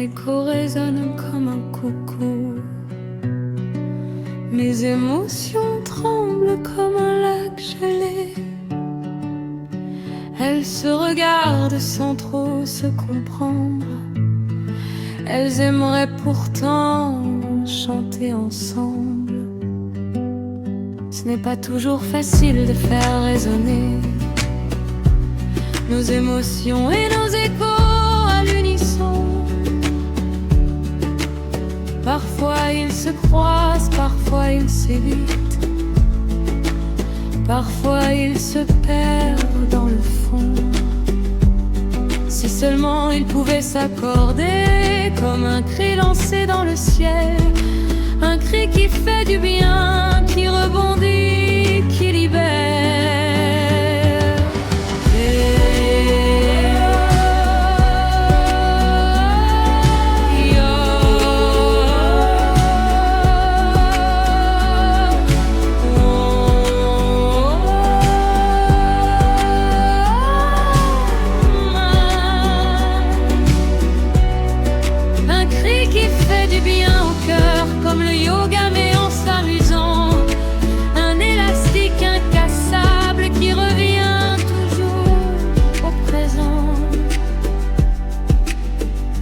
écho résonne comme un coucou. Mes émotions tremblent comme un lac gelé. Elles se regardent sans trop se comprendre. Elles aimeraient pourtant chanter ensemble. Ce n'est pas toujours facile de faire résonner nos émotions et nos échos à l'unisson. Parfois ils se croisent, parfois ils s'évitent, parfois ils se perdent dans le fond. Si seulement ils pouvaient s'accorder comme un cri lancé dans le ciel, un cri qui fait du bien, qui rebondit, qui libère.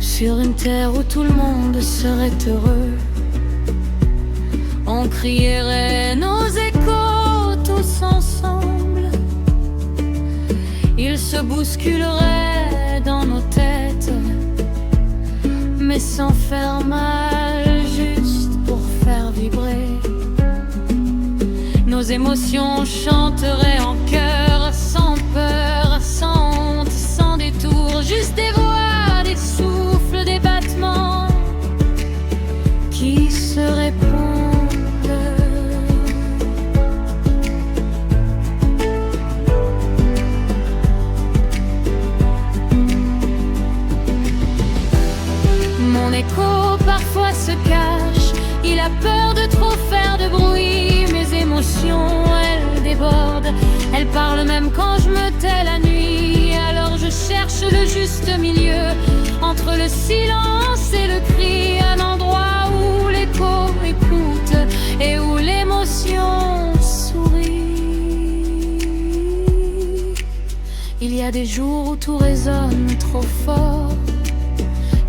Sur une terre où tout le monde serait heureux, on crierait nos échos tous ensemble. Ils se bousculeraient dans nos têtes, mais sans faire mal, juste pour faire vibrer. Nos émotions chanteraient en chœur, sans peur, sans honte, sans détour, juste des voix, des souffles, des battements qui se répondent. Mon écho parfois se cache, il a peur de trop faire de bruit. Mes émotions, elles débordent, elles parlent même quand je me tais la nuit. Alors je cherche le juste milieu entre le silence et le cri, un endroit où l'écho écoute et où l'émotion sourit. Il y a des jours où tout résonne trop fort,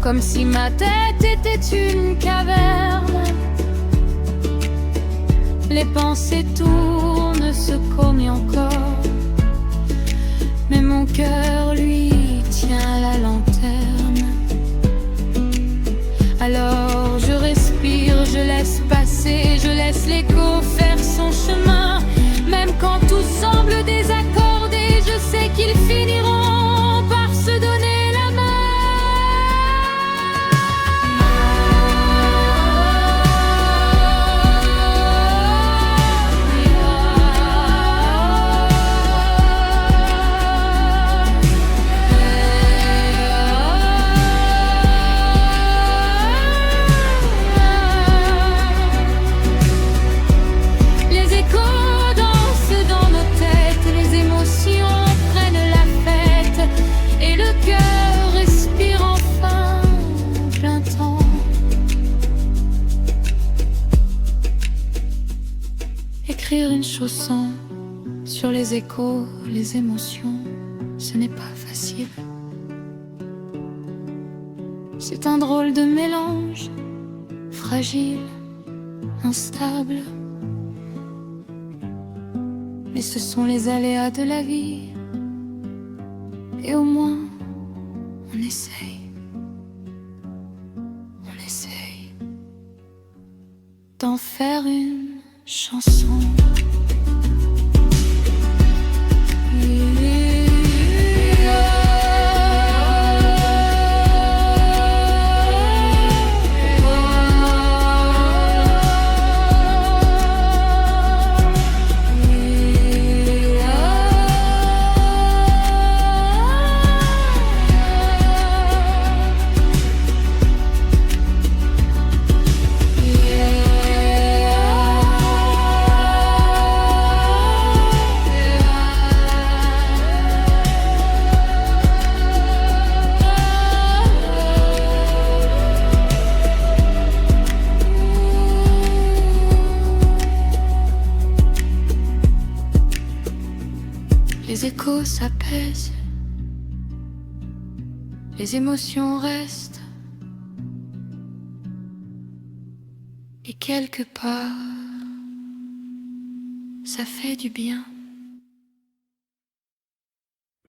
comme si ma tête était une caverne. Les pensées tournent, se cognent encore, mais mon cœur, lui, tient la lanterne. Alors je respire, je laisse passer, je laisse l'écho faire son chemin. Même quand tout semble désaccordé, je sais qu'ils finiront par se donner la main. Écrire une chanson sur les échos, les émotions, ce n'est pas facile. C'est un drôle de mélange, fragile, instable. Mais ce sont les aléas de la vie, et au moins on essaye d'en faire une chanson. Les échos s'apaisent, les émotions restent, et quelque part, ça fait du bien.